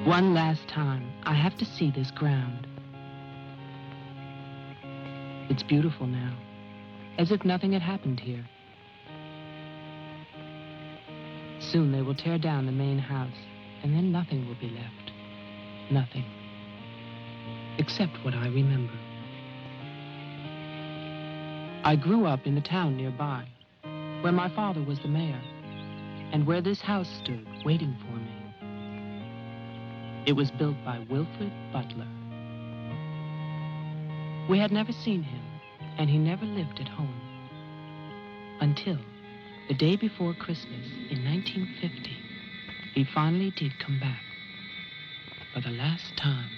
One last time, I have to see this ground. It's beautiful now, as if nothing had happened here. Soon they will tear down the main house, and then nothing will be left. Nothing. Except what I remember. I grew up in the town nearby, where my father was the mayor, and where this house stood, waiting for me. It was built by Wilfred Butler. We had never seen him, and he never lived at home. Until the day before Christmas in 1950, he finally did come back. For the last time.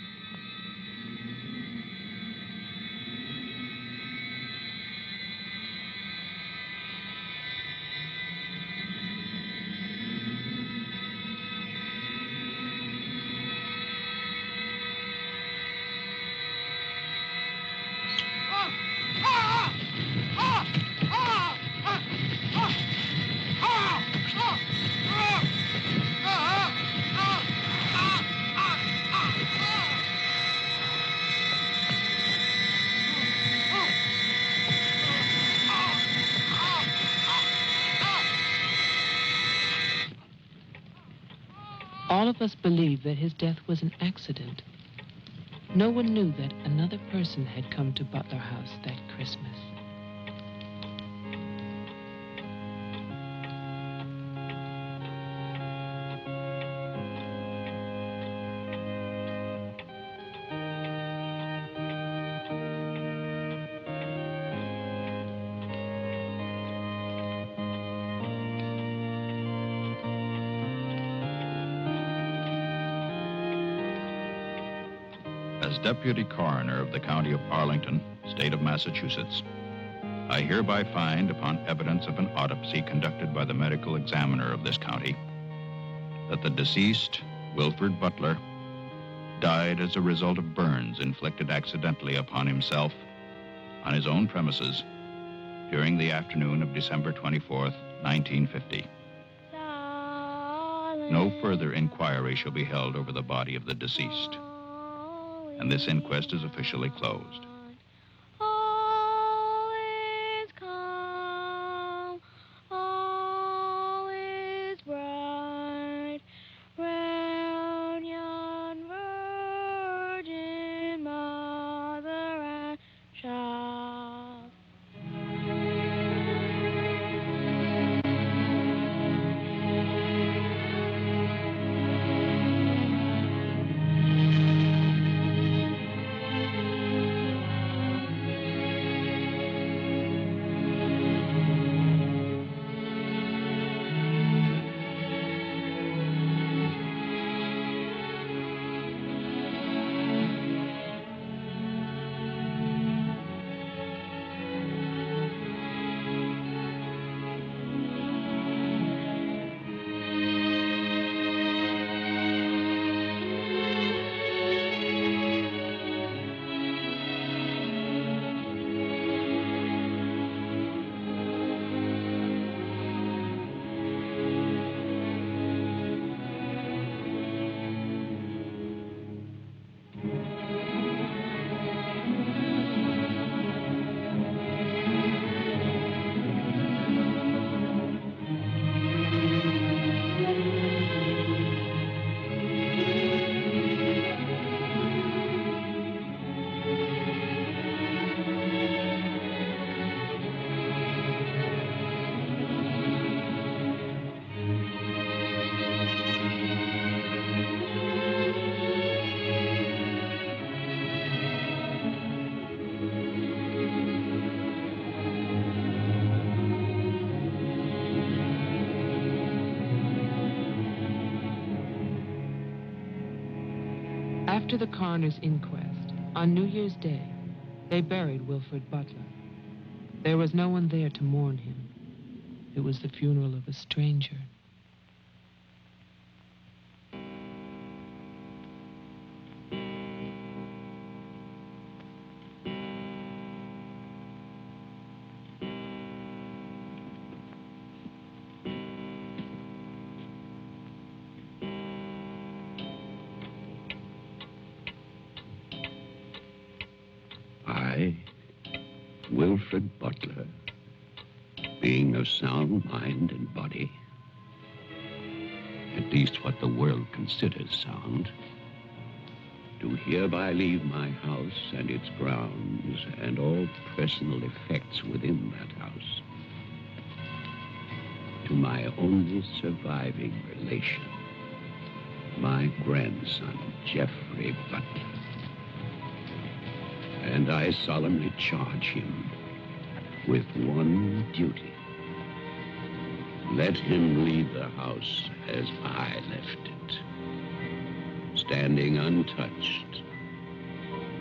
All of us believed that his death was an accident. No one knew that another person had come to Butler House that Christmas. As Deputy Coroner of the County of Arlington, State of Massachusetts, I hereby find, upon evidence of an autopsy conducted by the medical examiner of this county, that the deceased, Wilfred Butler, died as a result of burns inflicted accidentally upon himself on his own premises during the afternoon of December 24th, 1950. No further inquiry shall be held over the body of the deceased, and this inquest is officially closed. All is calm, all is bright, round yon virgin mother and child. After the coroner's inquest, on New Year's Day, they buried Wilfred Butler. There was no one there to mourn him. It was the funeral of a stranger. Wilfred Butler, being of sound mind and body, at least what the world considers sound, do hereby leave my house and its grounds and all personal effects within that house to my only surviving relation, my grandson, Geoffrey Butler. And I solemnly charge him with one duty. Let him leave the house as I left it, standing untouched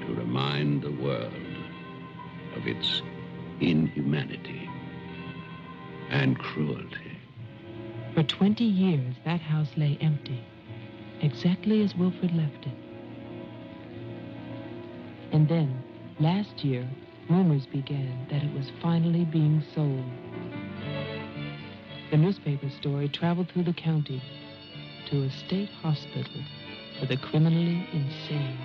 to remind the world of its inhumanity and cruelty. For 20 years, that house lay empty, exactly as Wilfred left it. And then, last year, rumors began that it was finally being sold. The newspaper story traveled through the county to a state hospital for the criminally insane.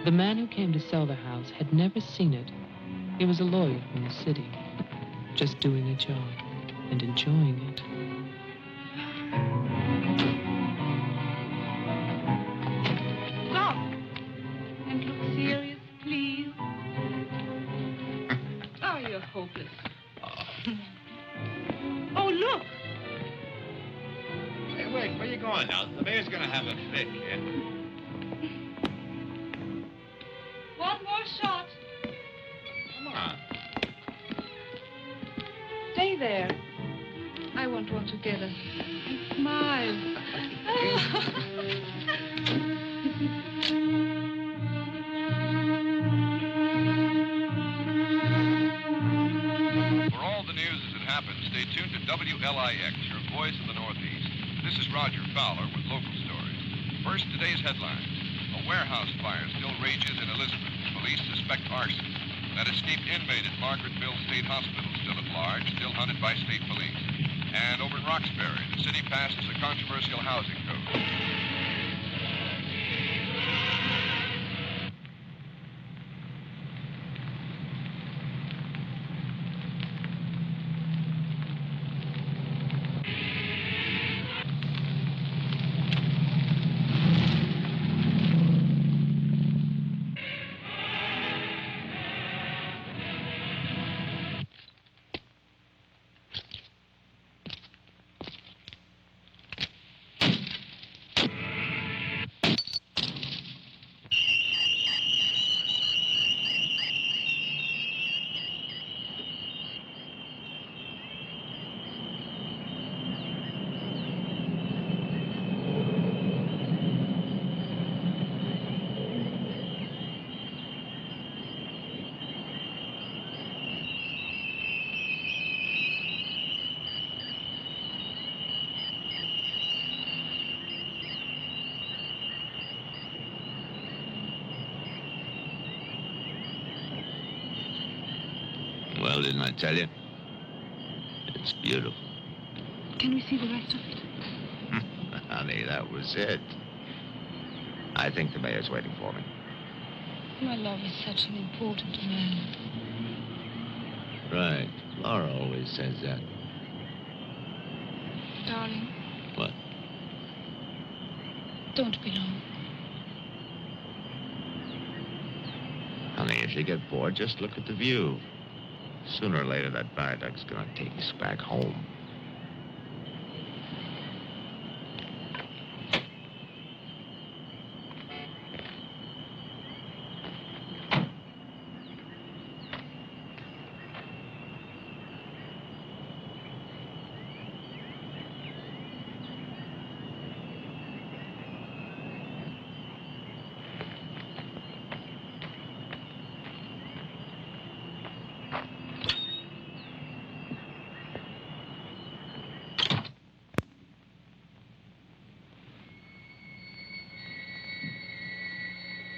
The man who came to sell the house had never seen it. He was a lawyer from the city, just doing a job and enjoying it. Stop and look serious, please. Oh, you're hopeless. Oh, look. Hey, wait, where you going now? The mayor's gonna have a fit here. One more shot. Come on. Stay there. I want one together. And smile. For all the news as it happens, stay tuned to WLIX, your voice of the Northeast. This is Roger Fowler with local stories. First, today's headlines. A warehouse fire still rages in Elizabeth. Police suspect arson. That escaped inmate at Margaretville State Hospital still at large, still hunted by state police. And over in Roxbury, the city passes a controversial housing code. Well, didn't I tell you? It's beautiful. Can we see the rest of it? Honey, that was it. I think the mayor's waiting for me. My love is such an important man. Right. Laura always says that. Darling, What? Don't be long. Honey, if you get bored, just look at the view. Sooner or later, that viaduct's gonna take us back home.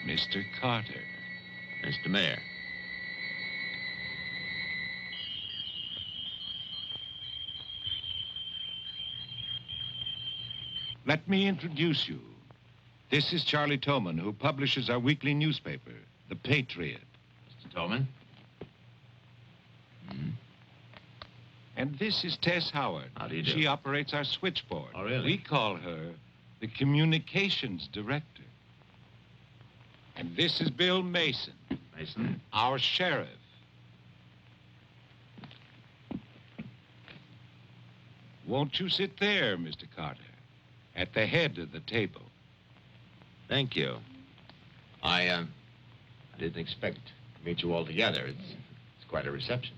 Mr. Carter. Mr. Mayor. Let me introduce you. This is Charlie Toman, who publishes our weekly newspaper, The Patriot. Mr. Tolman? And this is Tess Howard. How do you do? She operates our switchboard. Oh, really? We call her the communications director. And this is Bill Mason, Mason? our sheriff. Won't you sit there, Mr. Carter, at the head of the table? Thank you. I didn't expect to meet you all together. It's quite a reception.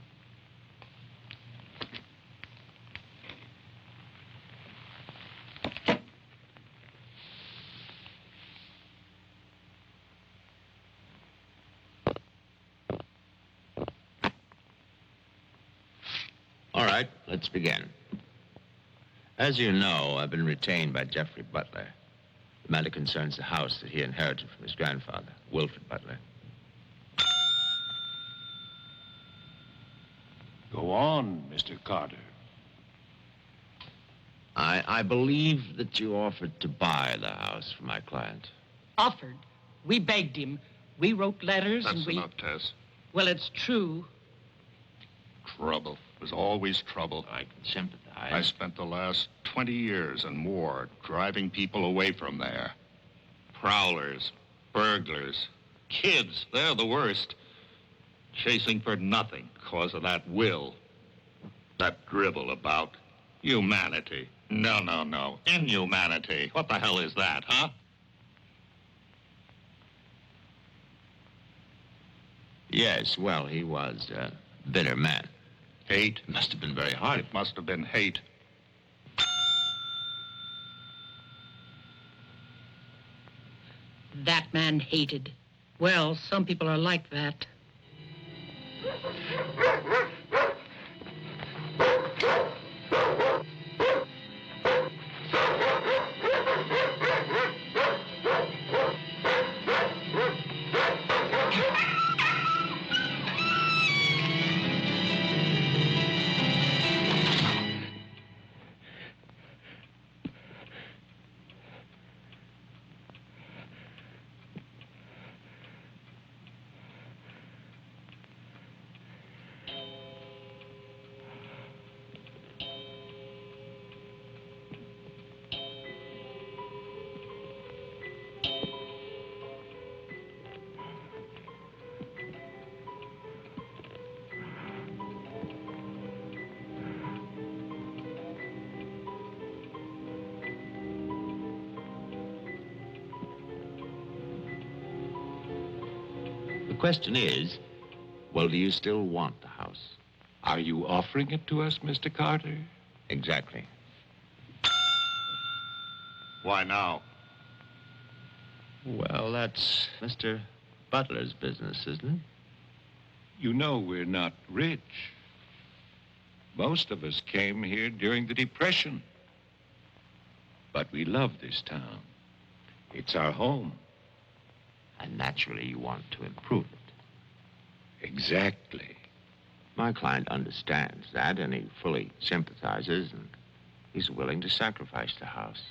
All right, let's begin. As you know, I've been retained by Jeffrey Butler. The matter concerns the house that he inherited from his grandfather, Wilfred Butler. Go on, Mr. Carter. I believe that you offered to buy the house from my client. Offered. We begged him. We wrote letters That's and we... enough, Tess. Well, it's true. Trouble. There's always trouble. I can sympathize. I spent the last 20 years and more driving people away from there. Prowlers, burglars, kids, they're the worst. Chasing for nothing because of that will. That dribble about humanity. No. Inhumanity. What the hell is that, huh? Yes, well, he was a bitter man. Hate. It must have been very hard. It must have been hate. That man hated. Well, some people are like that. The question is, well, do you still want the house? Are you offering it to us, Mr. Carter? Exactly. Why now? Well, that's Mr. Butler's business, isn't it? You know we're not rich. Most of us came here during the Depression. But we love this town. It's our home. And naturally, you want to improve it. Exactly. My client understands that, and he fully sympathizes, and he's willing to sacrifice the house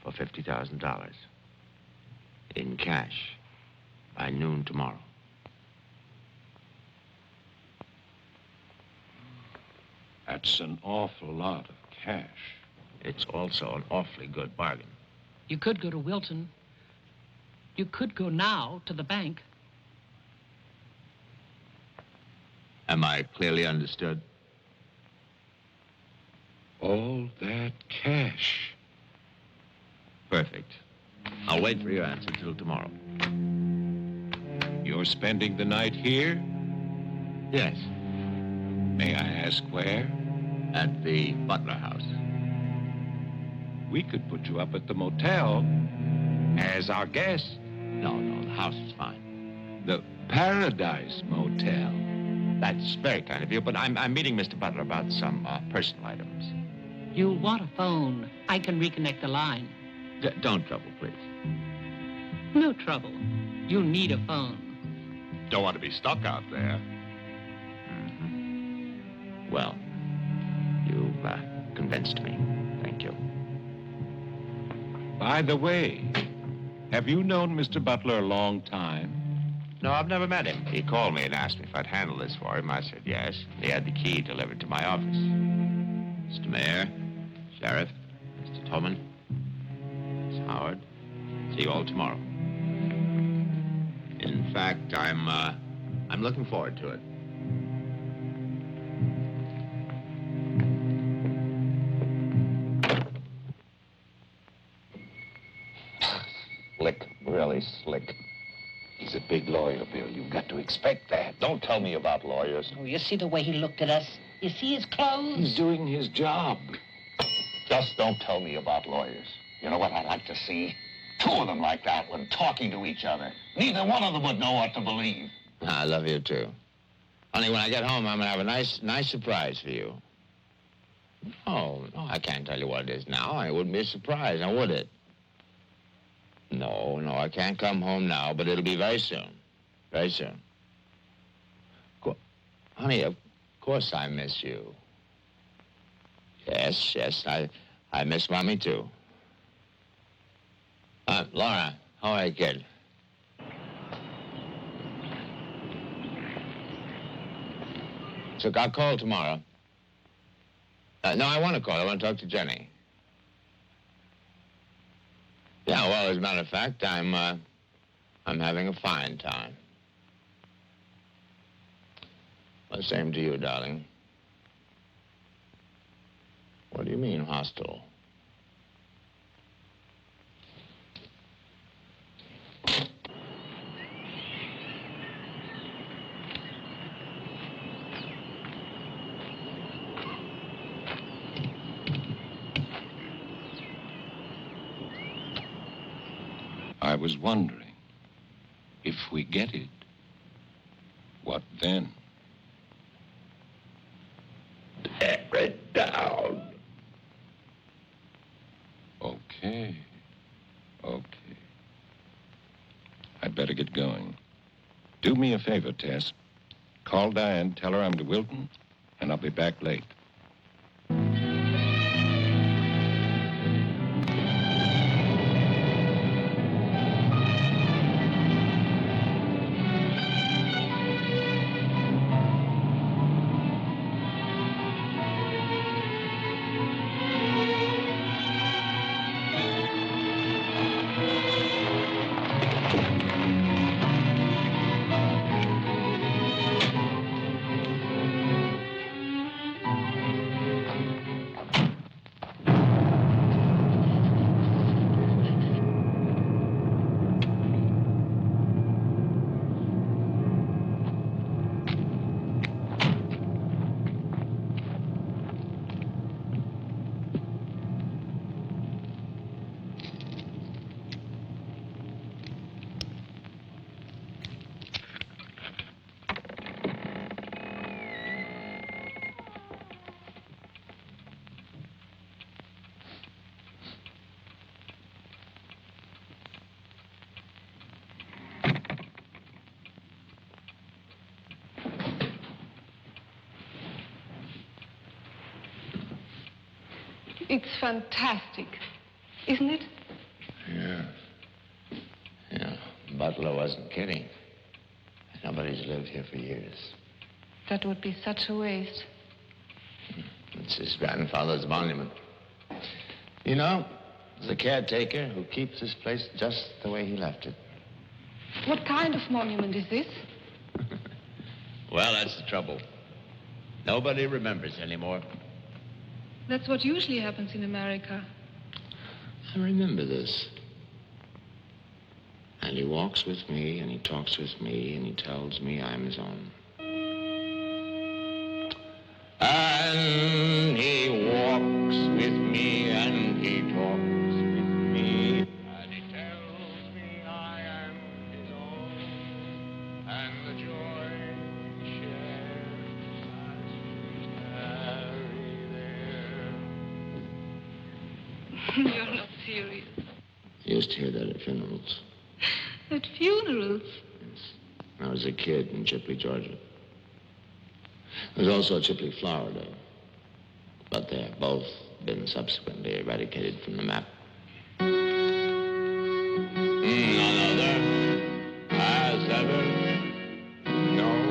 for $50,000 in cash by noon tomorrow. That's an awful lot of cash. It's also an awfully good bargain. You could go to Wilton. You could go now to the bank. Am I clearly understood? All that cash. Perfect. I'll wait for your answer till tomorrow. You're spending the night here? Yes, May I ask where? at the Butler House. We could put you up at the motel as our guest. No, the house is fine. The Paradise Motel. That's very kind of you, but I'm meeting Mr. Butler about some personal items. You'll want a phone. I can reconnect the line. Don't trouble, please. No trouble. You'll need a phone. Don't want to be stuck out there. Well, you've convinced me. Thank you. By the way, have you known Mr. Butler a long time? No, I've never met him. He called me and asked me if I'd handle this for him. I said yes. He had the key delivered to my office. Mr. Mayor, Sheriff, Mr. Tolman, Miss Howard, see you all tomorrow. In fact, I'm looking forward to it. Slick, really slick. He's a big lawyer, Bill. You've got to expect that. Don't tell me about lawyers. Oh, you see the way he looked at us? You see his clothes? He's doing his job. Just don't tell me about lawyers. You know what I'd like to see? Two of them like that one talking to each other. Neither one of them would know what to believe. I love you, too. Honey, when I get home, I'm going to have a nice surprise for you. No, I can't tell you what it is now. It wouldn't be a surprise, now would it? No, I can't come home now, but it'll be very soon. Very soon. Honey, of course I miss you. Yes, I miss Mommy, too. Laura, how are you, kid? So I'll call tomorrow. No, I want to call. I want to talk to Jenny. Yeah, well, as a matter of fact, I'm having a fine time. Well, same to you, darling. What do you mean, hostile? I was wondering, if we get it, what then? Tear it down. Okay. I'd better get going. Do me a favor, Tess. Call Diane, tell her I'm to Wilton, and I'll be back late. It's fantastic, isn't it? Yeah. Butler wasn't kidding. Nobody's lived here for years. That would be such a waste. It's his grandfather's monument. You know, The caretaker who keeps this place just the way he left it. What kind of monument is this? Well, that's the trouble. Nobody remembers anymore. That's what usually happens in America. I remember this. And he walks with me, and he talks with me, and he tells me I'm his own. And he walks with me, and he talks with me, and he tells me I am his own, and the joy he shares as we tarry there. You're not serious. I used to hear that at funerals. At funerals? When I was a kid in Chipley, Georgia. There's also Chipley, Florida. But they have both been subsequently eradicated from the map. None other has ever known.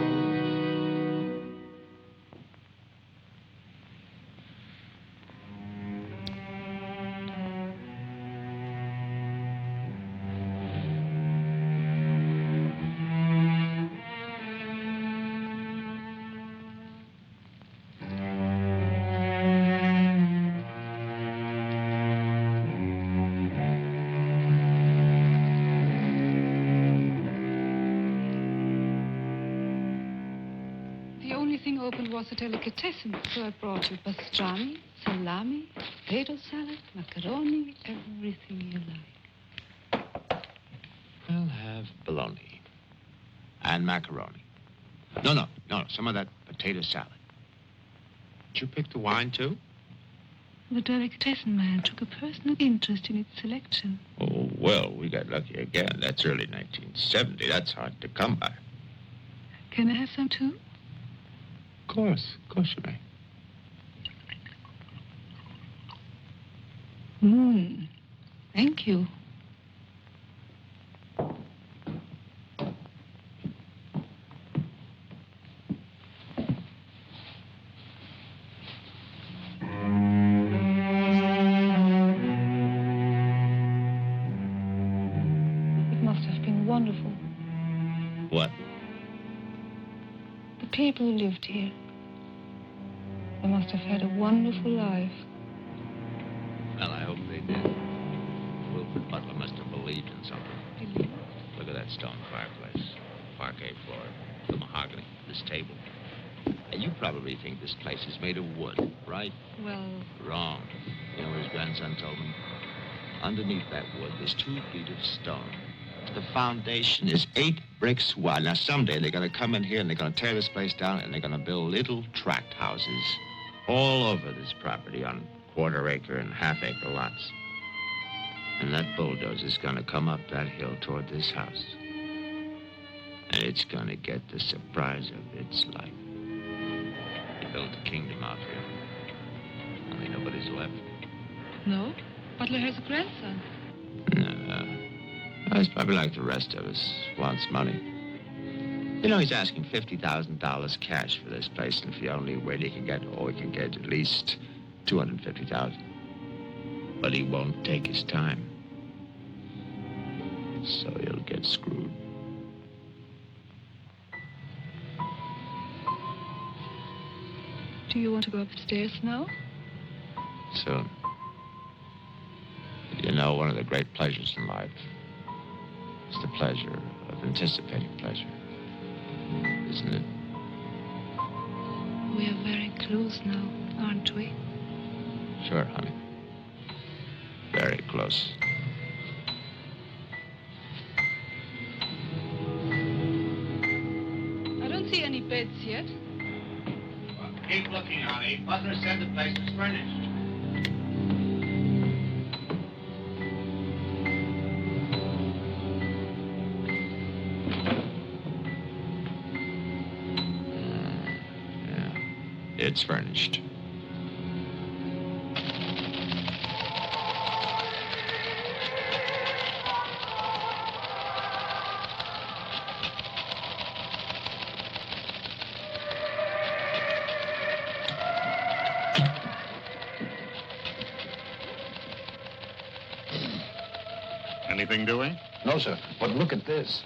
The only thing open was a delicatessen, so I brought you pastrami, salami, potato salad, macaroni, everything you like. I'll have bologna and macaroni. No, some of that potato salad. Did you pick the wine, too? The delicatessen man took a personal interest in its selection. Oh, well, we got lucky again. That's early 1970. That's hard to come by. Can I have some, too? Of course you may. Thank you. It must have been wonderful. What? The people who lived here. They must have had a wonderful life. Well, I hope they did. Wilfred Butler must have believed in something. Look at that stone fireplace. Parquet floor. The mahogany. This table. And you probably think this place is made of wood, right? Well, Wrong. You know what his grandson told me? Underneath that wood, there's 2 feet of stone. The foundation is 8 bricks wide. Now, someday they're going to come in here and they're going to tear this place down and they're going to build little tract houses all over this property on quarter-acre and half-acre lots. And that bulldozer's going to come up that hill toward this house. And it's going to get the surprise of its life. They built a kingdom out here. Only nobody's left. no. Butler has a grandson. No. He's probably like the rest of us. Wants money. You know, he's asking $50,000 cash for this place, and if the only way he can get, he can get at least $250,000. But he won't take his time. So he'll get screwed. Do you want to go upstairs now? Soon. You know, one of the great pleasures in life is the pleasure of anticipating pleasure. Isn't it? We are very close now, aren't we? Sure, honey. Very close. I don't see any beds yet. Keep looking, honey. Butler said the place was furnished. It's furnished. Anything doing? No, sir. But look at this.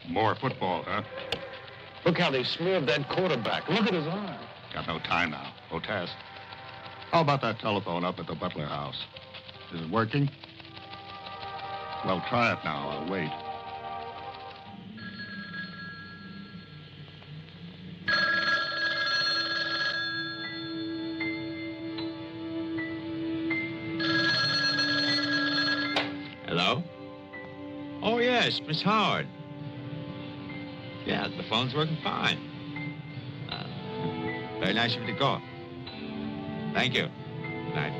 More football, huh? Look how they smeared that quarterback. Look at his arm. Got no time now. Protest. How about that telephone up at the Butler house? Is it working? Well, try it now. I'll wait. Hello? Oh, yes, Miss Howard. Yeah, the phone's working fine. Very nice of you to call. Thank you. Good night.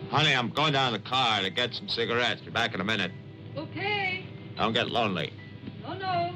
Honey, I'm going down to the car to get some cigarettes. Be back in a minute. Okay. Don't get lonely. No.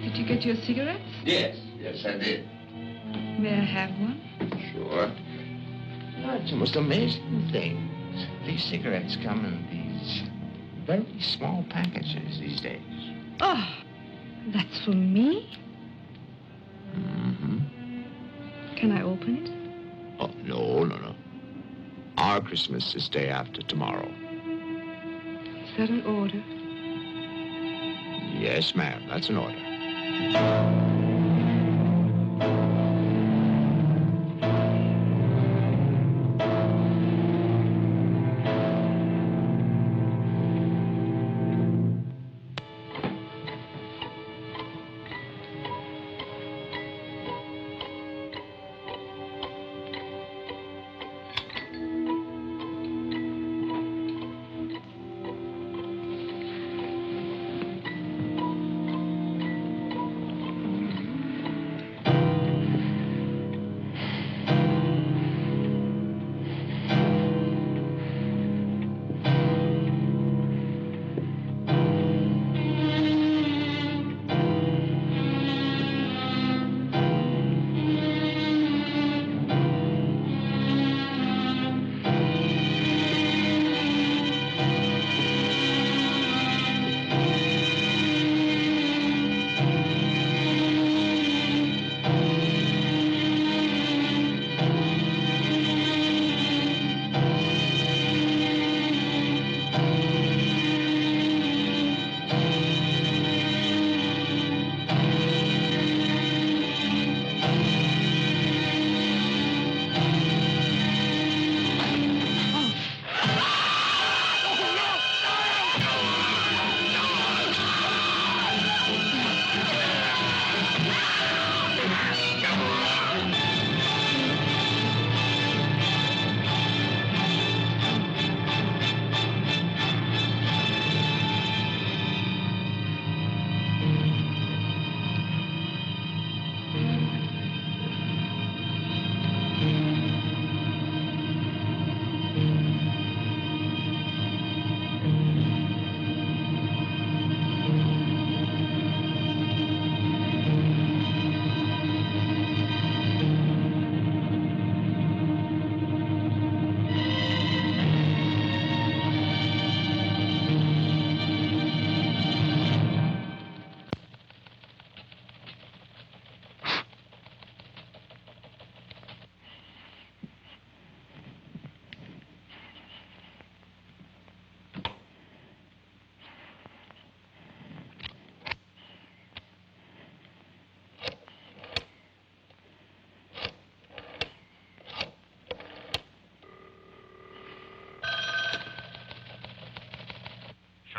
Did you get your cigarettes? Yes, I did. May I have one? Sure. No, it's the most amazing thing. These cigarettes come in these very small packages these days. Oh, that's for me? Mm-hmm. Can I open it? Oh, no. Our Christmas is day after tomorrow. Is that an order? Yes, ma'am, that's an order.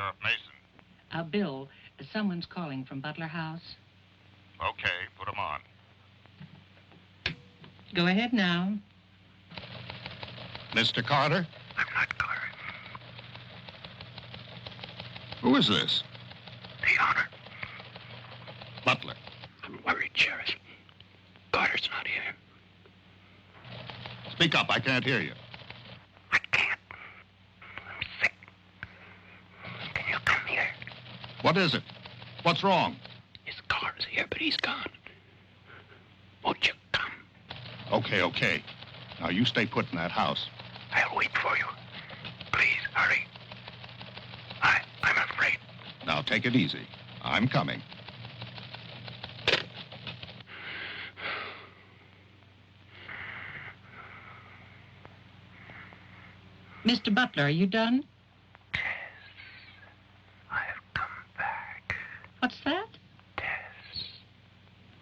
Sheriff Mason. Bill, someone's calling from Butler House. Okay, put him on. Go ahead now. Mr. Carter? I'm not Carter. Who is this? The honor. Butler. I'm worried, Sheriff. Carter's not here. Speak up, I can't hear you. I can't. I'm sick. Can you come here? What is it? What's wrong? His car's here, but he's gone. Won't you come? Okay. Now you stay put in that house. I'll wait for you. Please, hurry. I'm afraid. Now take it easy. I'm coming. Mr. Butler, are you done? Tess, I've come back. What's that? Tess,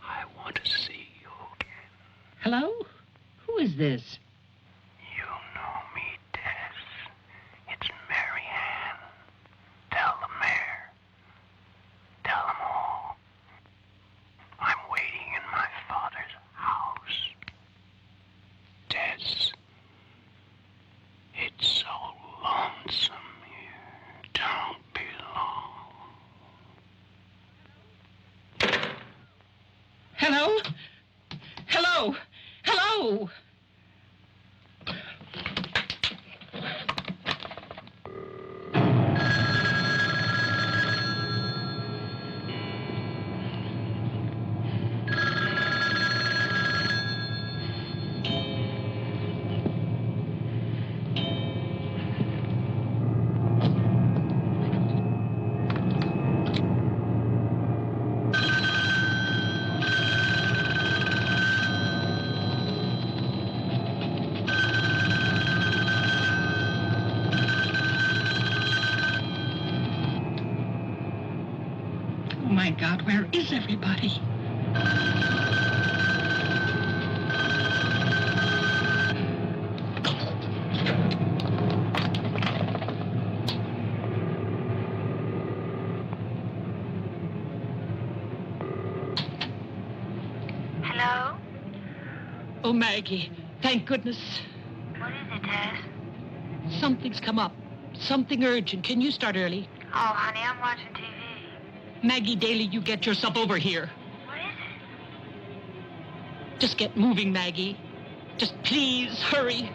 I want to see you again. Hello? Who is this? You know me, Tess. It's Mary Ann. Tell the mayor. Tell them all. I'm waiting in my father's house. Tess, it's so lonesome here. Don't be long. Hello? Hello? Hello? Oh, my God, where is everybody? Hello? Oh, Maggie, thank goodness. What is it, Tess? Something's come up. Something urgent. Can you start early? Oh, honey, I'm watching TV. Maggie Daly, you get yourself over here. What is it? Just get moving, Maggie. Just please hurry.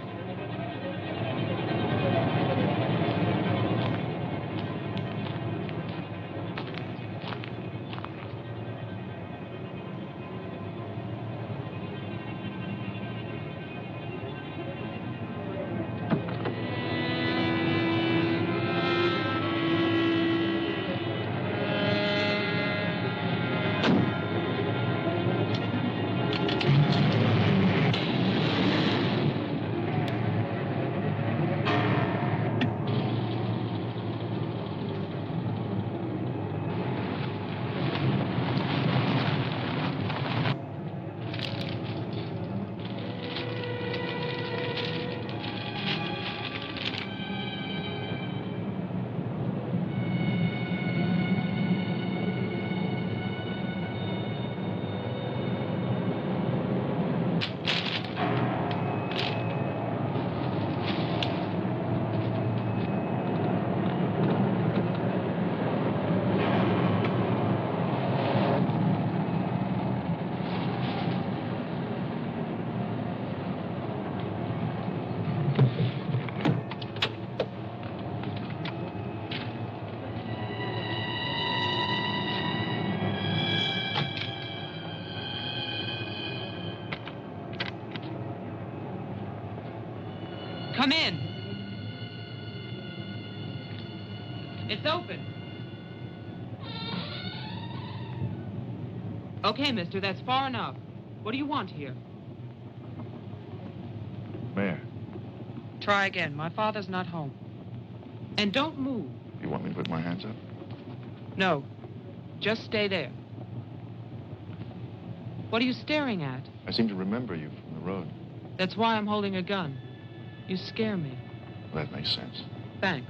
Come in. It's open. Okay, mister, that's far enough. What do you want here? Mayor, Try again. My father's not home. And don't move. you want me to put my hands up? No. Just stay there. What are you staring at? I seem to remember you from the road. That's why I'm holding a gun. You scare me. That makes sense. Thanks.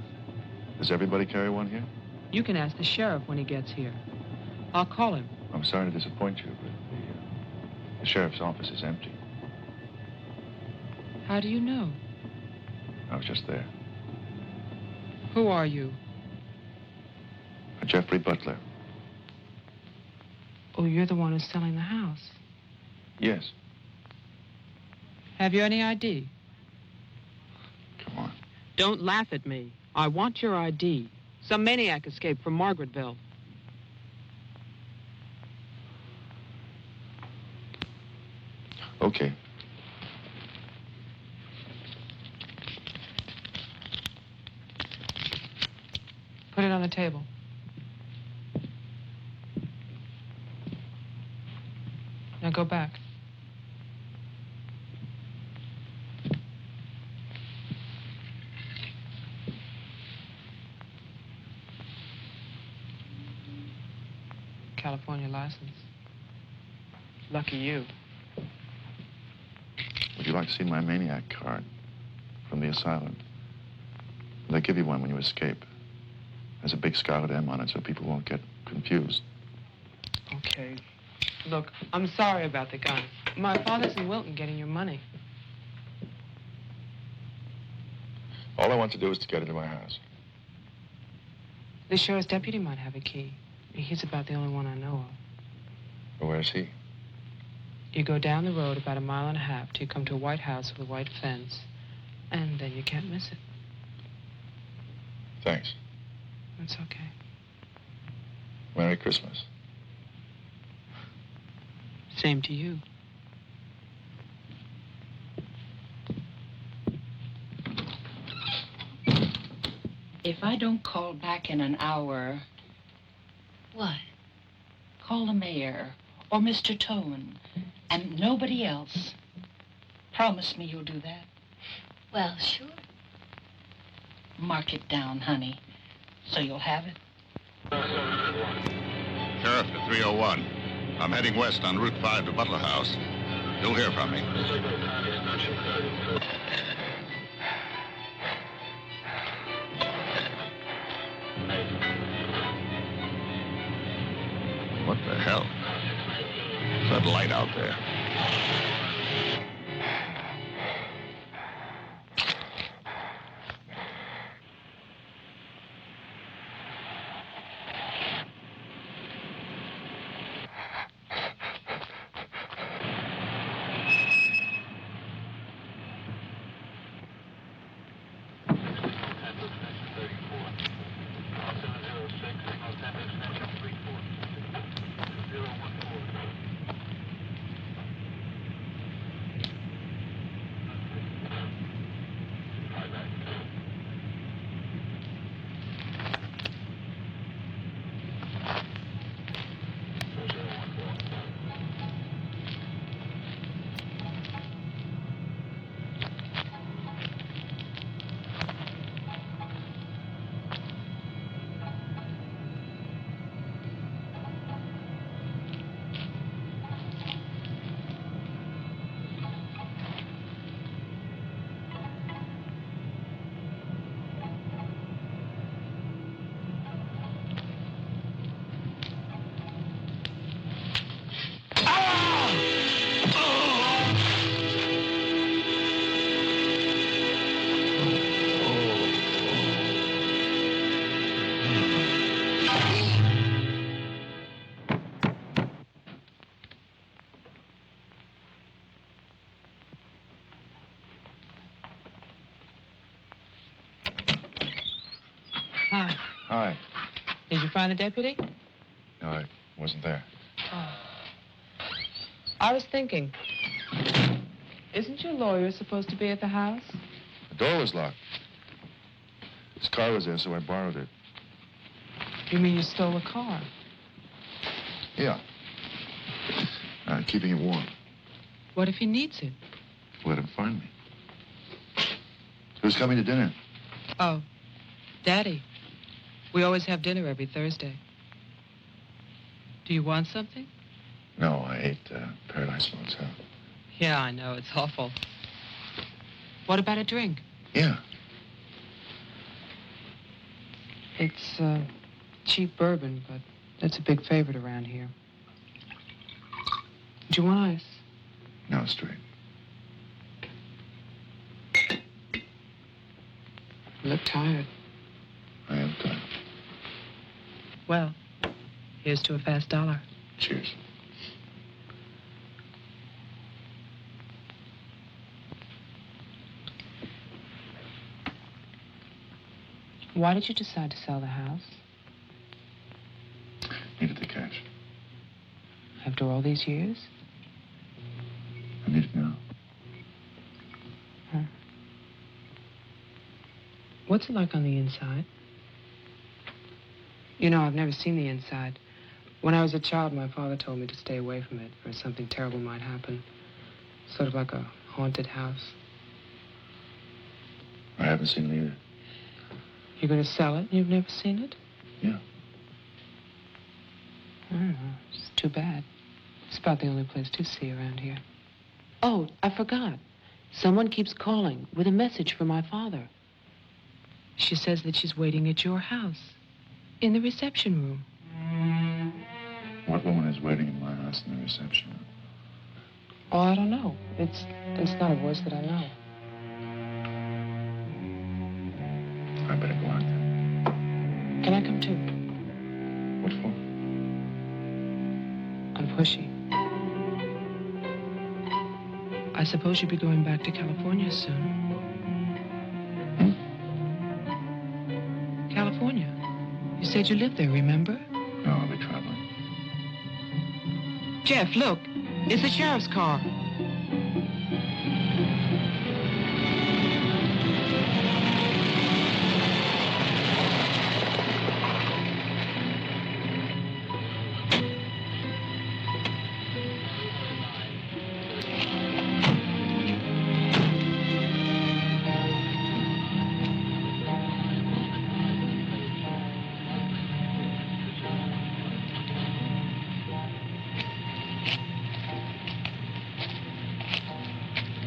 Does everybody carry one here? You can ask the sheriff when he gets here. I'll call him. I'm sorry to disappoint you, but the sheriff's office is empty. How do you know? I was just there. Who are you? Jeffrey Butler. Oh, you're the one who's selling the house. Yes. Have you any ID? Come on. Don't laugh at me. I want your ID. Some maniac escaped from Margaretville. Okay. Put it on the table. Now go back. California license. Lucky you. Would you like to see my maniac card from the asylum? They give you one when you escape. There's a big scarlet M on it so people won't get confused. Okay. Look, I'm sorry about the gun. My father's in Wilton getting your money. All I want to do is to get into my house. The sheriff's deputy might have a key. He's about the only one I know of. Well, where's he? You go down the road about 1.5 miles till you come to a white house with a white fence, and then you can't miss it. Thanks. That's okay. Merry Christmas. Same to you. If I don't call back in an hour... What? Call the mayor or Mr. Tone and nobody else. Promise me you'll do that. Well, sure. Mark it down, honey, so you'll have it. Sheriff to 301. I'm heading west on Route 5 to Butler House. You'll hear from me. What the hell? What's that light out there? Hi. Hi. Did you find the deputy? No, I wasn't there. Oh. I was thinking, isn't your lawyer supposed to be at the house? The door was locked. His car was there, so I borrowed it. You mean you stole a car? Yeah. Keeping it warm. What if he needs it? Let him find me. Who's coming to dinner? Oh, Daddy. We always have dinner every Thursday. Do you want something? No, I ate Paradise Motel. Yeah, I know. It's awful. What about a drink? Yeah. It's Cheap bourbon, but that's a big favorite around here. Do you want ice? No, straight. You look tired. I am tired. Well, here's to a fast dollar. Cheers. Why did you decide to sell the house? Needed the cash. After all these years? I need it now. Huh. What's it like on the inside? You know, I've never seen the inside. When I was a child, my father told me to stay away from it, or something terrible might happen. Sort of like a haunted house. I haven't seen it either. You're going to sell it? You've never seen it? Yeah. I don't know. It's too bad. It's about the only place to see around here. Oh, I forgot. Someone keeps calling with a message for my father. She says that she's waiting at your house, in the reception room. What woman is waiting in my house in the reception room? Oh, I don't know. It's not a voice that I know. I better go out then. Can I come too? What for? I'm pushy. I suppose you'll be going back to California soon. California? You said you lived there, remember? No, I'll be traveling. Jeff, look. It's the sheriff's car.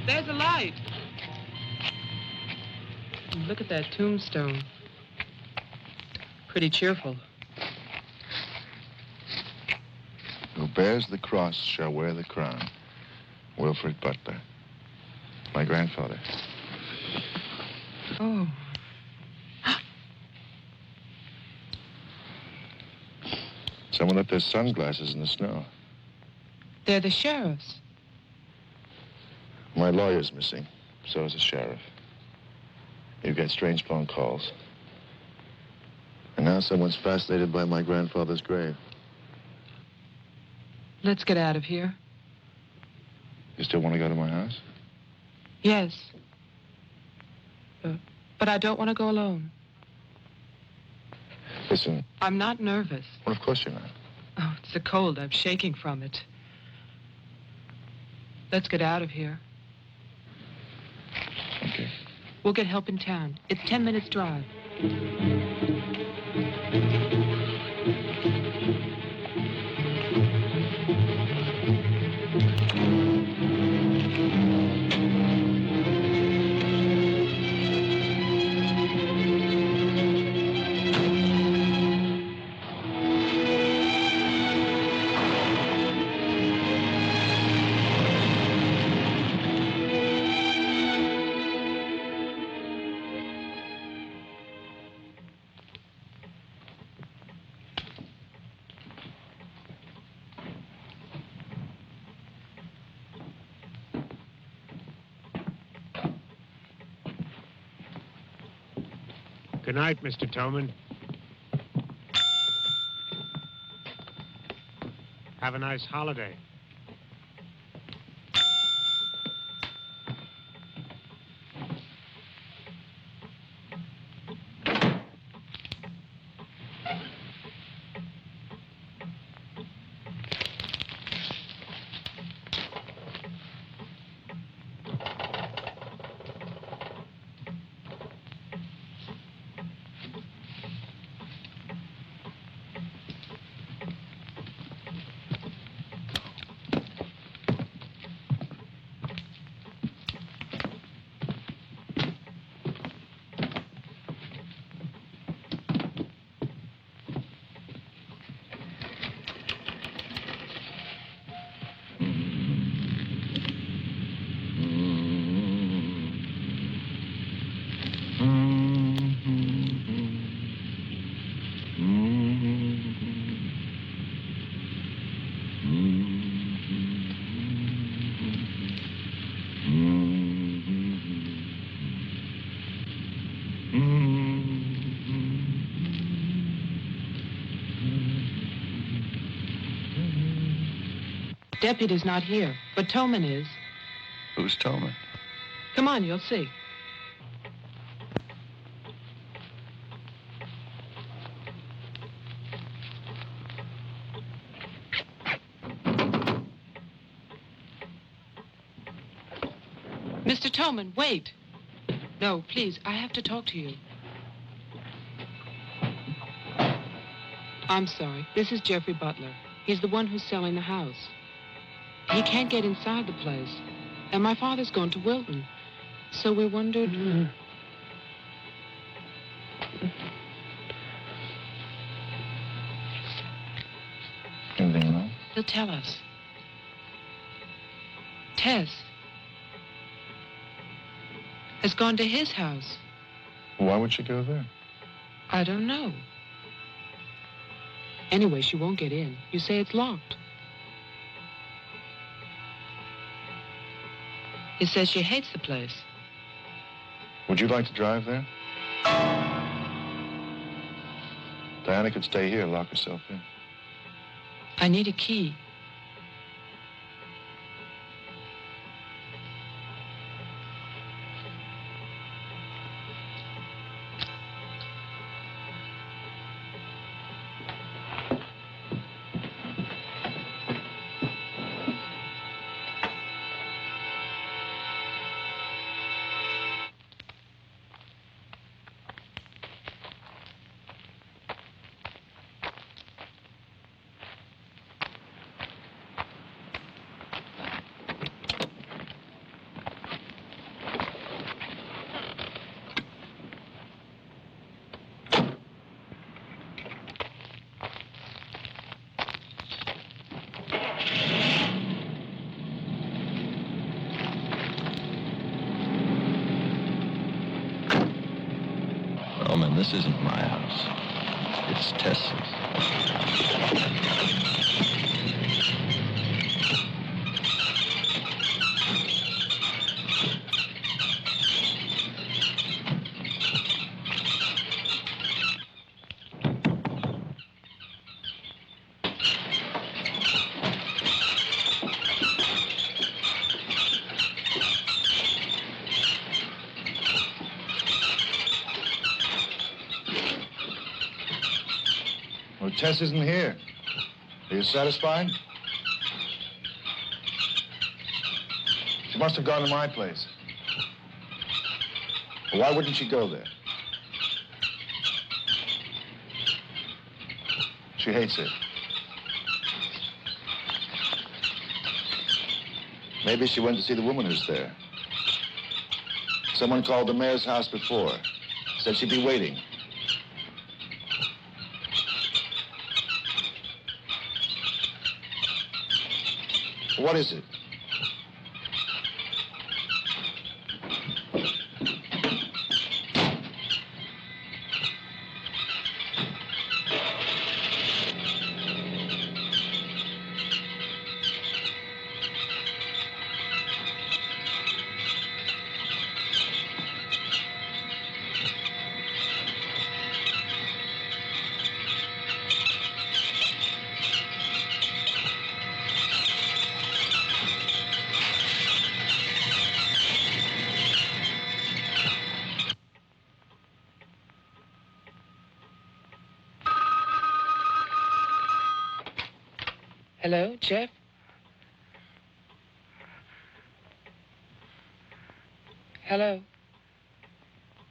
There's a light. Look at that tombstone. Pretty cheerful. Who bears the cross shall wear the crown. Wilfred Butler. My grandfather. Oh. Someone left their sunglasses in the snow. They're the sheriff's. My lawyer's missing. So is the sheriff. You get strange phone calls. And now someone's fascinated by my grandfather's grave. Let's get out of here. You still want to go to my house? Yes. But I don't want to go alone. Listen. I'm not nervous. Well, of course you're not. Oh, it's the cold. I'm shaking from it. Let's get out of here. Okay. We'll get help in town. It's 10 minutes drive. Good night, Mr. Toman. Have a nice holiday. Deputy's not here, but Toman is. Who's Toman? Come on, you'll see. Mr. Toman, wait. No, please, I have to talk to you. I'm sorry. This is Jeffrey Butler. He's the one who's selling the house. He can't get inside the place. And my father's gone to Wilton. So we wondered... Anything wrong? He'll tell us. Tess has gone to his house. Why would she go there? I don't know. Anyway, she won't get in. You say it's locked. He says she hates the place. Would you like to drive there? Diana could stay here, lock herself in. I need a key. Oh, man, this isn't my house. It's Tess's. Well, Tess isn't here. Are you satisfied? She must have gone to my place. Well, why wouldn't she go there? She hates it. Maybe she went to see the woman who's there. Someone called the mayor's house before. Said she'd be waiting. What is it? Hello, Jeff? Hello?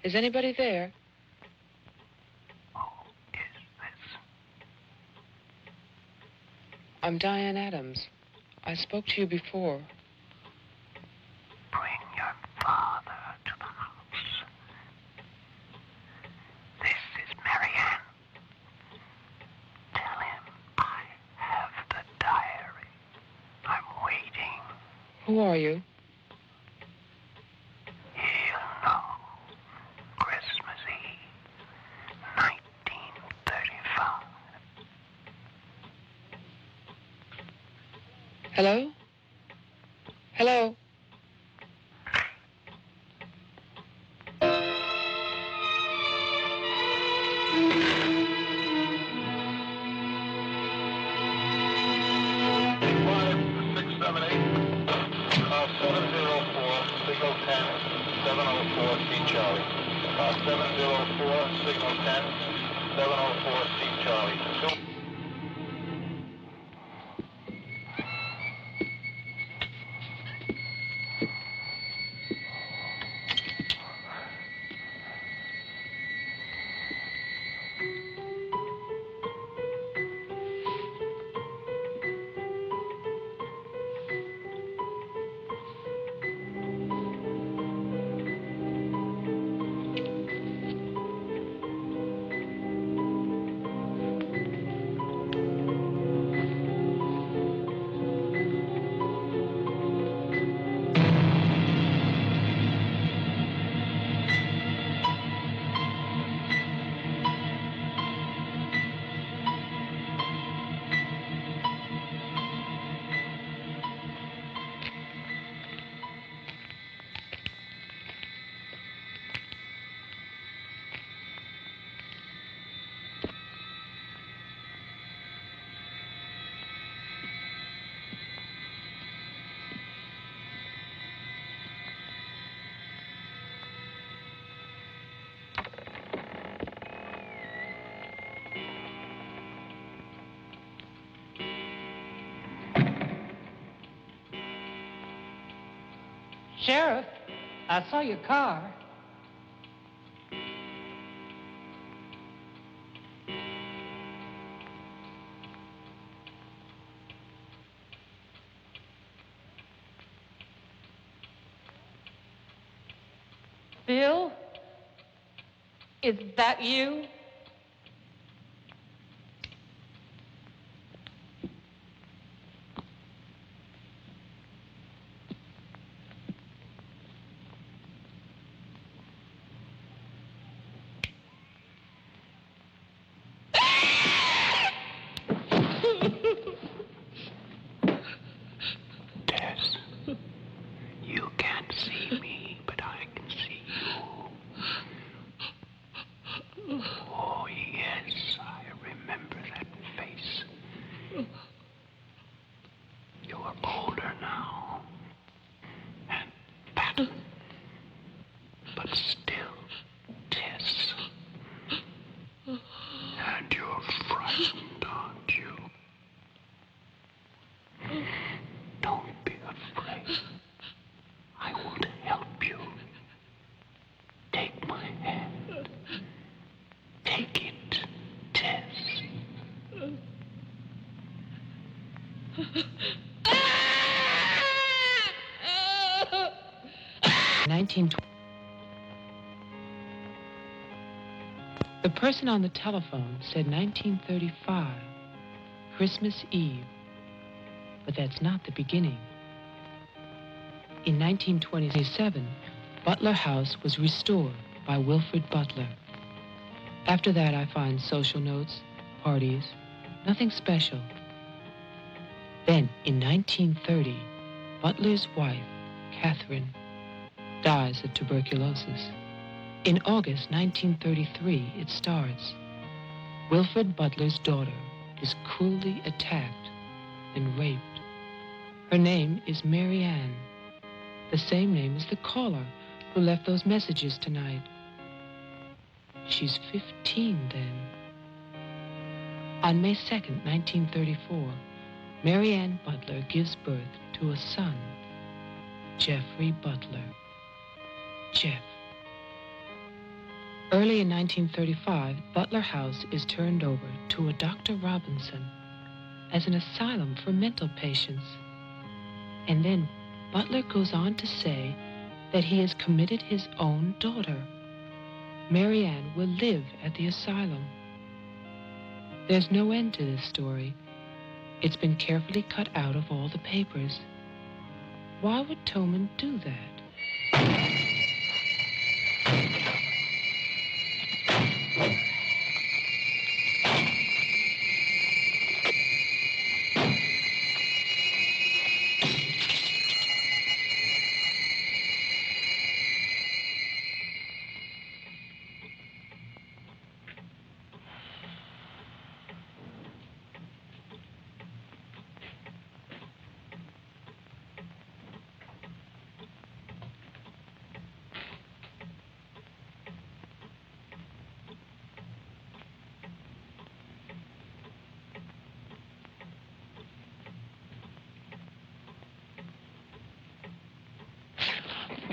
Is anybody there? I'm Diane Adams. I spoke to you before. Bring your father to the house. This is Marianne. Tell him I have the diary. I'm waiting. Who are you? He'll know. Christmas Eve, 1935. Hello? Hello? Sheriff, I saw your car. Bill? Is that you? Tess, you can't see me, but I can see you. Oh, yes, I remember that face. You're older now. And fatter. But still, Tess. And you're frightened, aren't you? Don't be afraid. I want to help you. Take my hand. Take it, Tess. 1920. The person on the telephone said 1935, Christmas Eve. But that's not the beginning. In 1927, Butler House was restored by Wilfred Butler. After that, I find social notes, parties, nothing special. Then, in 1930, Butler's wife, Catherine, dies of tuberculosis. In August 1933, it starts. Wilfred Butler's daughter is cruelly attacked and raped. Her name is Mary Ann, the same name as the caller who left those messages tonight. She's 15 then. On May 2nd, 1934, Mary Ann Butler gives birth to a son, Jeffrey Butler. Jeff. Early in 1935, Butler House is turned over to a Dr. Robinson as an asylum for mental patients. And then Butler goes on to say that he has committed his own daughter. Mary Ann will live at the asylum. There's no end to this story. It's been carefully cut out of all the papers. Why would Toman do that?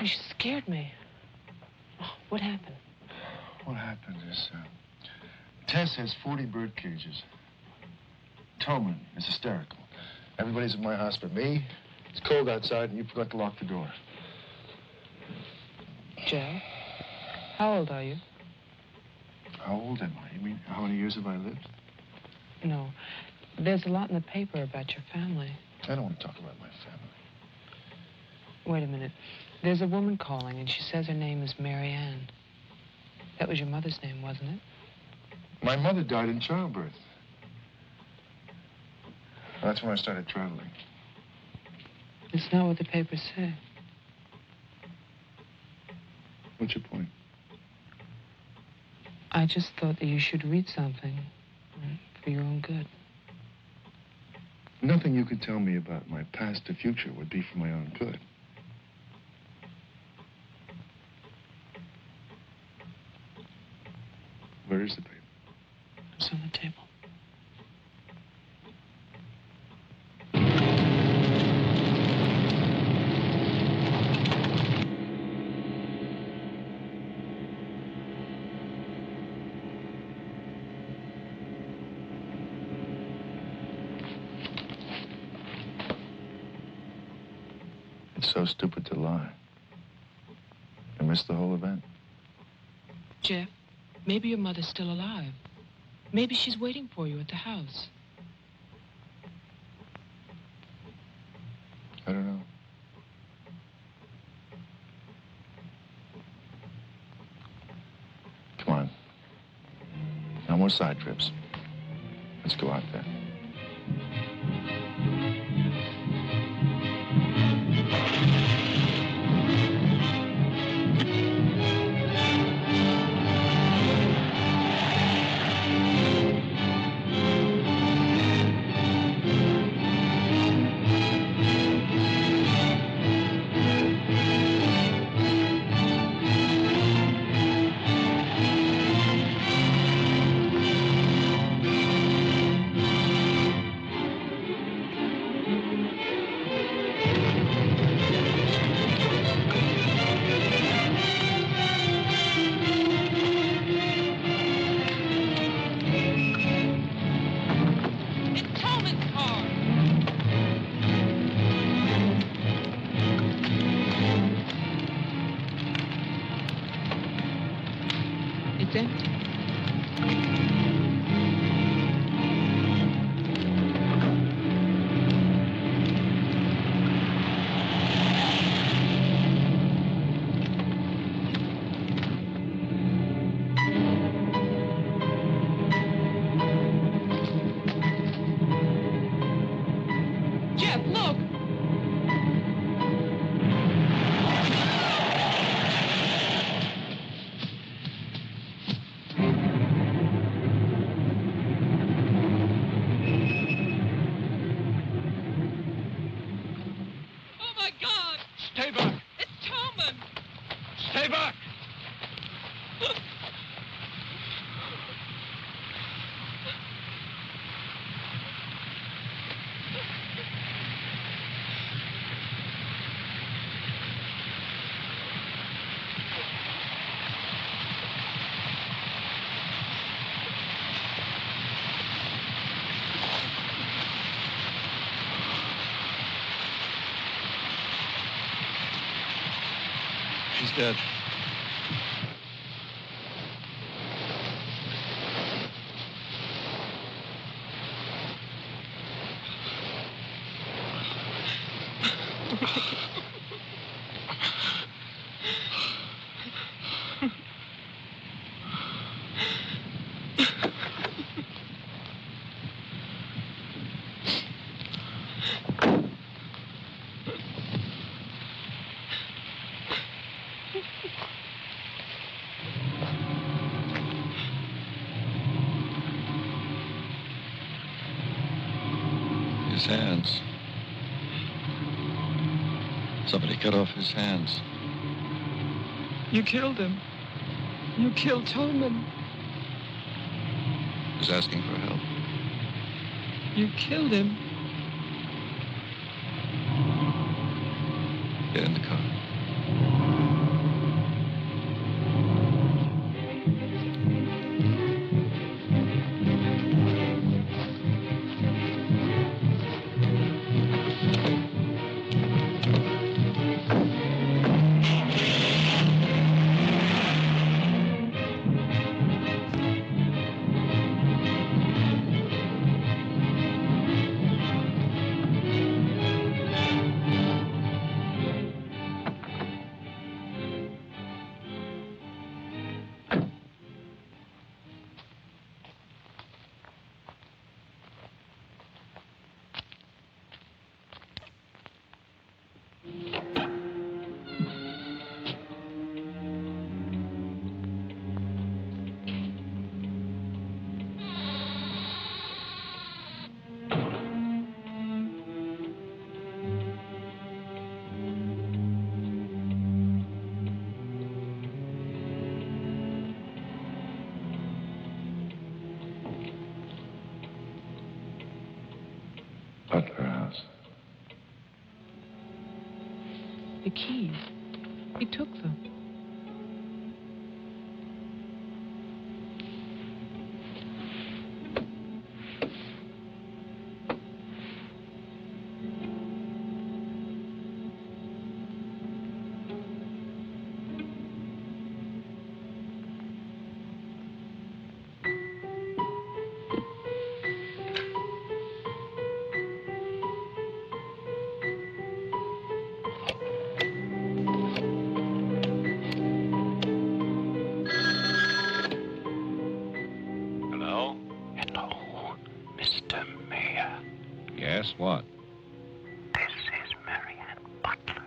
You scared me. Oh, what happened? What happened is, Tess has 40 bird cages. Toman is hysterical. Everybody's at my house but me. It's cold outside, and you forgot to lock the door. Joe, how old are you? How old am I? You mean, how many years have I lived? No. There's a lot in the paper about your family. I don't want to talk about my family. Wait a minute. There's a woman calling, and she says her name is Mary Ann. That was your mother's name, wasn't it? My mother died in childbirth. That's when I started traveling. It's not what the papers say. What's your point? I just thought that you should read something for your own good. Nothing you could tell me about my past or future would be for my own good. Where is the paper? It's on the table. It's so stupid to lie. I missed the whole event. Jeff, maybe your mother's still alive. Maybe she's waiting for you at the house. I don't know. Come on. No more side trips. Let's go out there. It's empty. Jeff, look! Stay back! It's Toman! Stay back! She's dead. His hands. Somebody cut off his hands. You killed him. You killed Toman. He's asking for help. You killed him. Get in the car. Butler House. The keys. He took them. Hello? Hello, Mr. Mayor. Yes, what? This is Marianne Butler.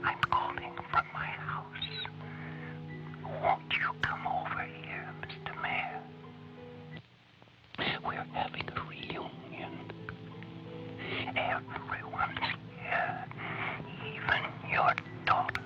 I'm calling from my house. Won't you come over here, Mr. Mayor? We're having a reunion. Everyone's here, even your daughter.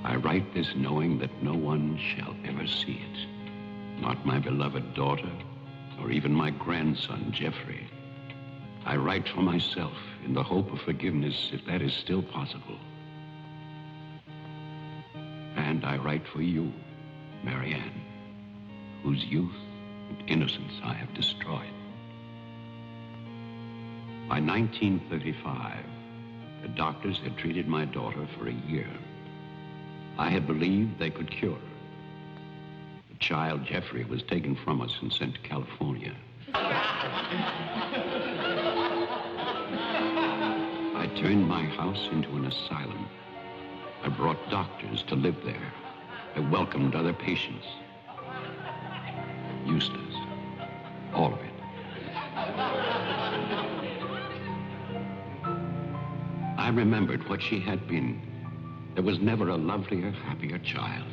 I write this knowing that no one shall ever see it. Not my beloved daughter, or even my grandson, Jeffrey. I write for myself in the hope of forgiveness, if that is still possible. And I write for you, Marianne, whose youth and innocence I have destroyed. By 1935, the doctors had treated my daughter for a year. I had believed they could cure her. The child, Jeffrey, was taken from us and sent to California. I turned my house into an asylum. I brought doctors to live there. I welcomed other patients. Useless. All of it. I remembered what she had been. There was never a lovelier, happier child.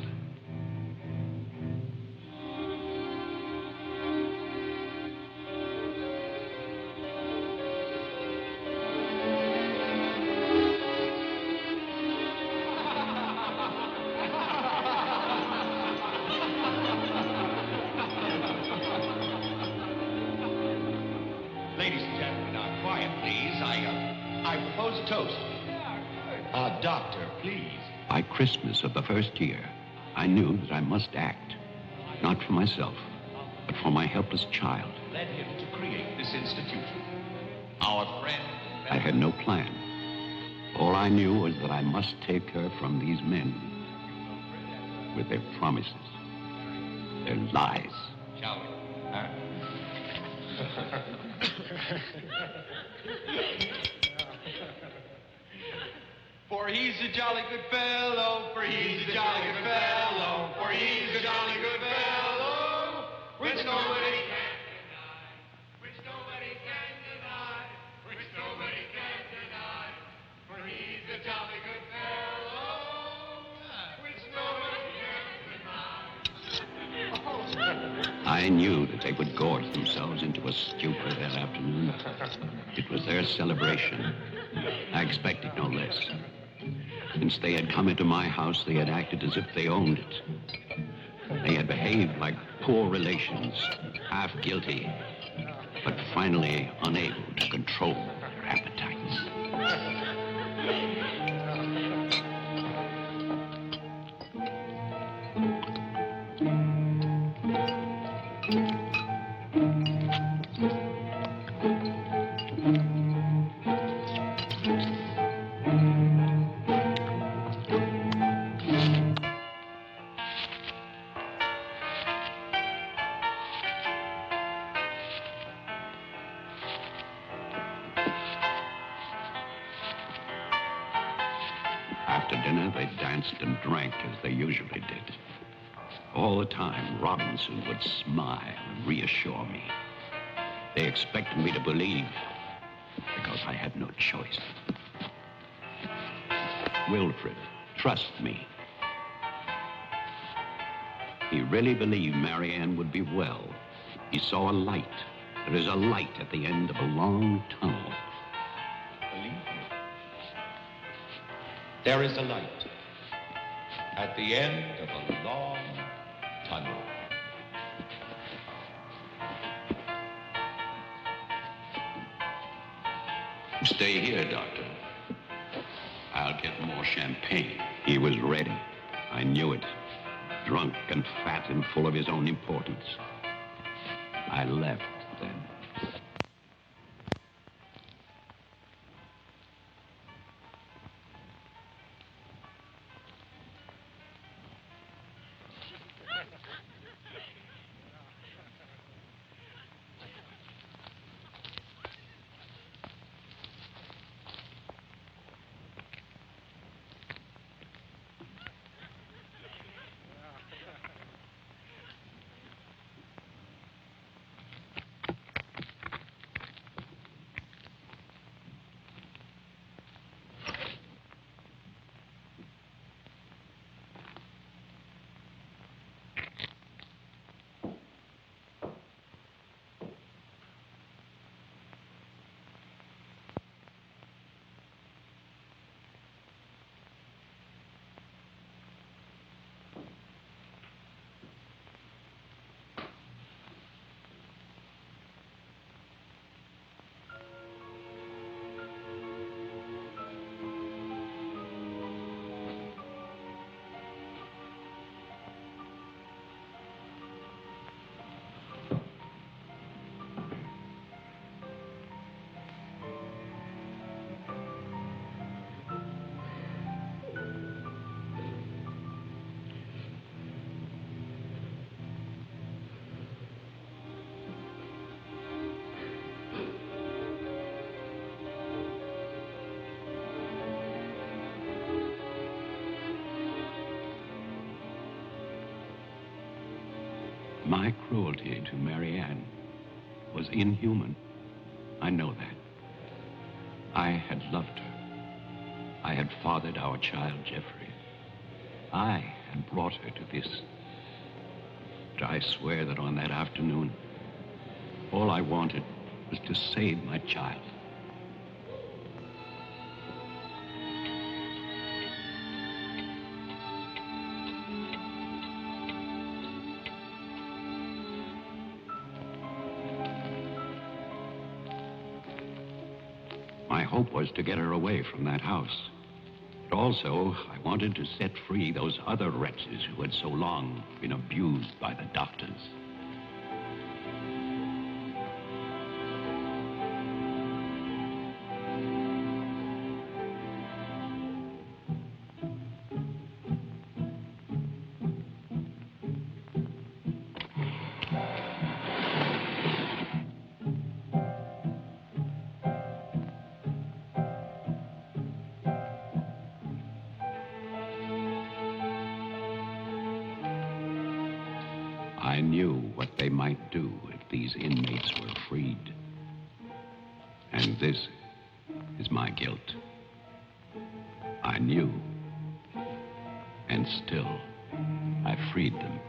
Ladies and gentlemen, quiet, please. I propose a toast. Doctor, please. By Christmas of the first year, I knew that I must act, not for myself, but for my helpless child. Led him to create this institution. Our friend. I had no plan. All I knew was that I must take her from these men with their promises, their lies. Shall we? Huh? For he's a jolly good fellow, for he's a jolly good fellow, for he's a jolly good fellow, which nobody can deny, which nobody can deny, which nobody can deny, for he's a jolly good fellow, which nobody can deny. I knew that they would gorge themselves into a stupor that afternoon. It was their celebration. I expected no less. Since they had come into my house, they had acted as if they owned it. They had behaved like poor relations, half guilty, but finally unable to control their appetites. After dinner, they danced and drank as they usually did. All the time, Robinson would smile and reassure me. They expected me to believe, because I had no choice. Wilfred, trust me. He really believed Marianne would be well. He saw a light. There is a light at the end of a long tunnel. Believe me. There is a light at the end of a long tunnel. Stay here, Doctor. I'll get more champagne. He was ready. I knew it. Drunk and fat and full of his own importance. I left then. My cruelty to Marianne was inhuman. I know that. I had loved her. I had fathered our child, Jeffrey. I had brought her to this. But I swear that on that afternoon, all I wanted was to save my child. My hope was to get her away from that house. But also, I wanted to set free those other wretches who had so long been abused by the doctors. I knew what they might do if these inmates were freed. And this is my guilt. I knew. And still, I freed them.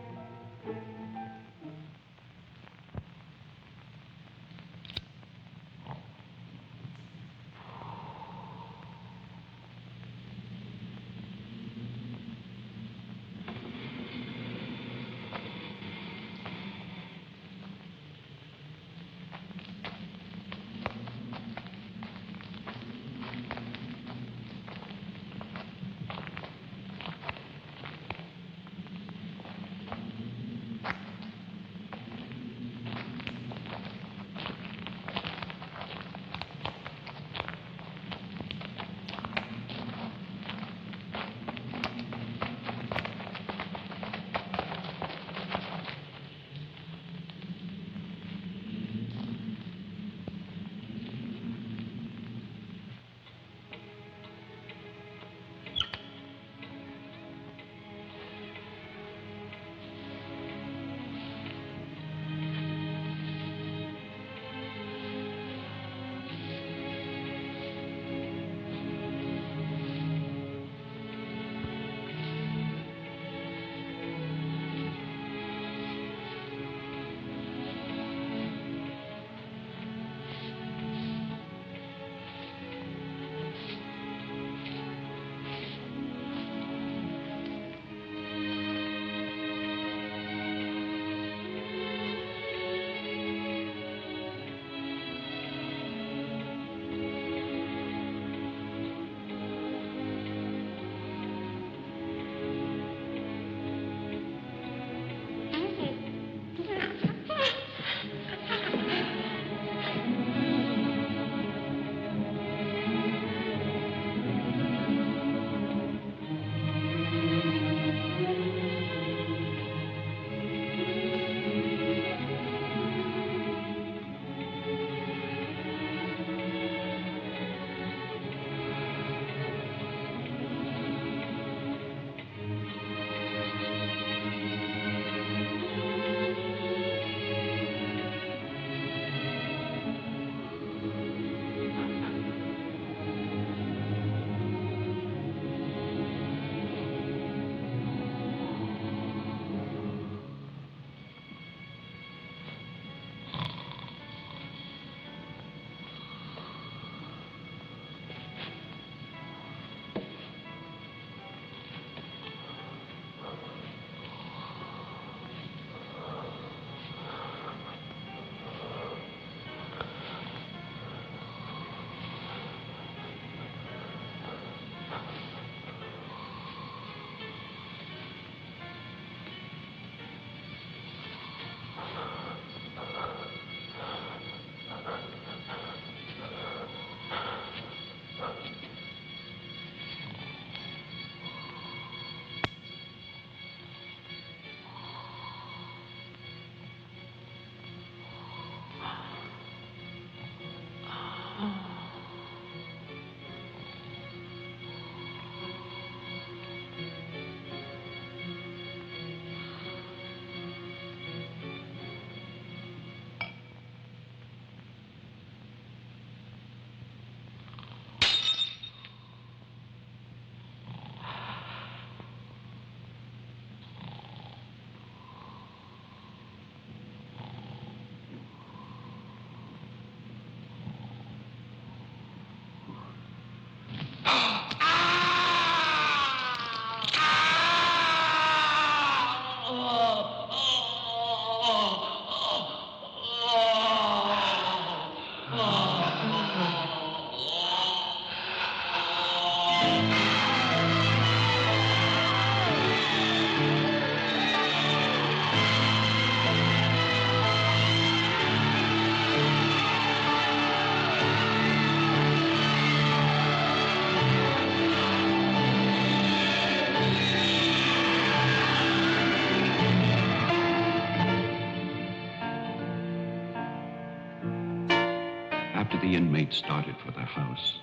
After the inmates started for their house,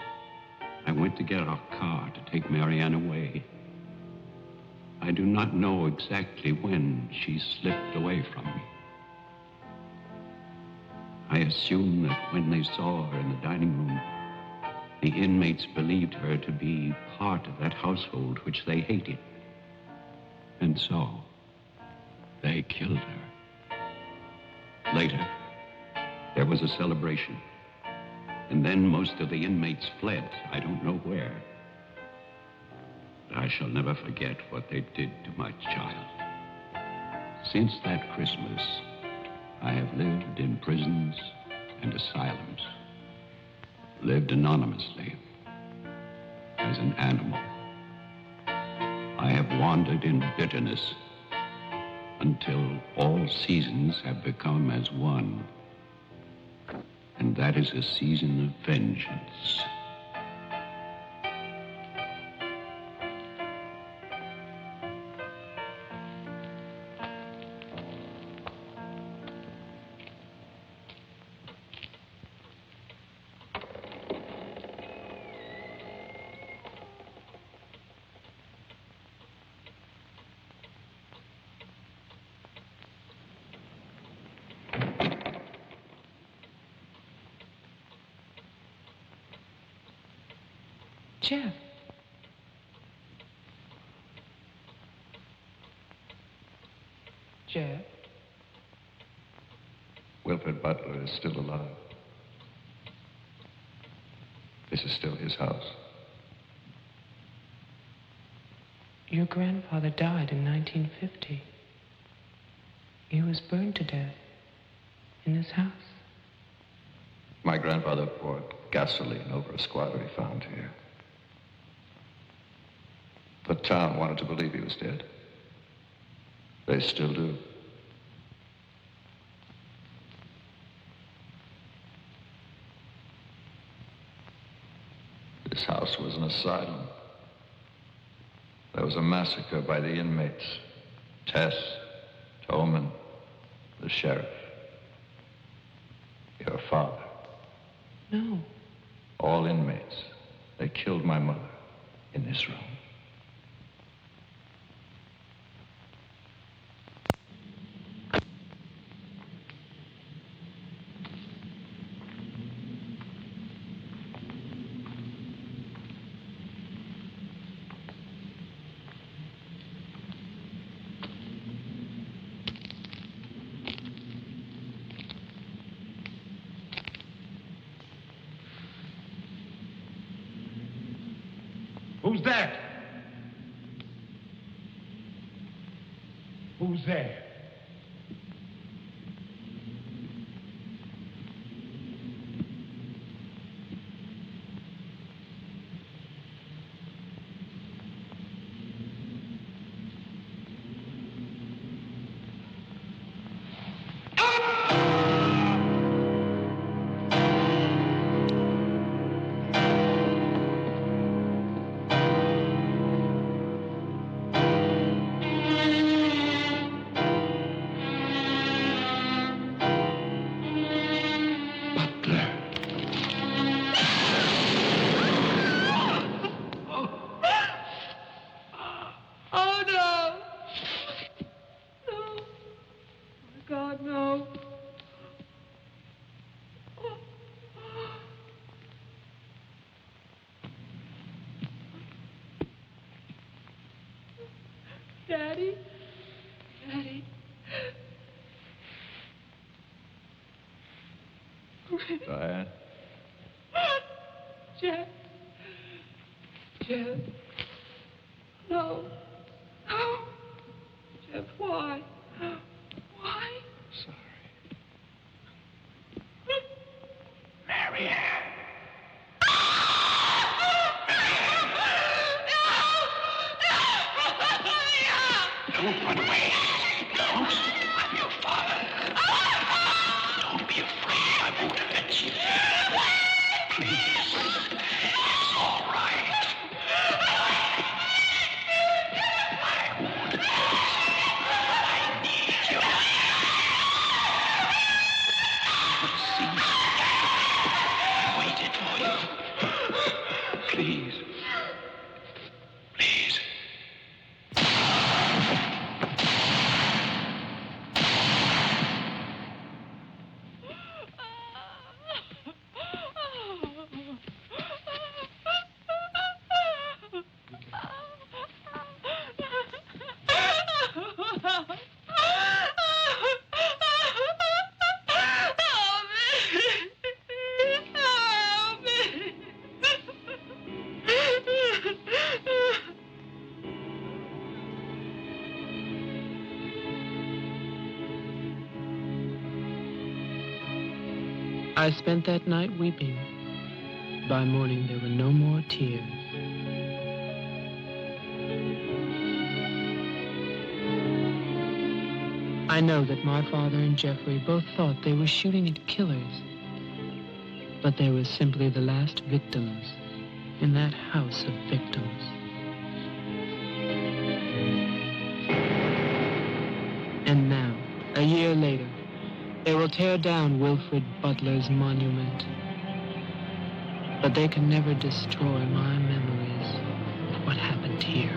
I went to get our car to take Marianne away. I do not know exactly when she slipped away from me. I assume that when they saw her in the dining room, the inmates believed her to be part of that household which they hated. And so, they killed her. Later, there was a celebration. And then most of the inmates fled. I don't know where. But I shall never forget what they did to my child. Since that Christmas, I have lived in prisons and asylums. Lived anonymously, as an animal. I have wandered in bitterness until all seasons have become as one. And that is a season of vengeance. Jeff. Jeff. Wilfred Butler is still alive. This is still his house. Your grandfather died in 1950. He was burned to death in this house. My grandfather poured gasoline over a squatter he found here. The town wanted to believe he was dead. They still do. This house was an asylum. There was a massacre by the inmates. Tess, Tolman, the sheriff. Your father. No. All inmates. They killed my mother in this room. Who's that? Who's there? Oh, no. No. Oh, my God, no. Daddy? Daddy? Diane? Jeff? Jeff? No. No. Jeff, why? Why? Sorry. Marianne. Don't run away. Don't. I'm your father. Don't be afraid. I won't hurt you. Please. It's all right. I spent that night weeping. By morning, there were no more tears. I know that my father and Jeffrey both thought they were shooting at killers, but they were simply the last victims in that house of victims. And now, a year later, they will tear down Wilfred Butler's monument. But they can never destroy my memories of what happened here.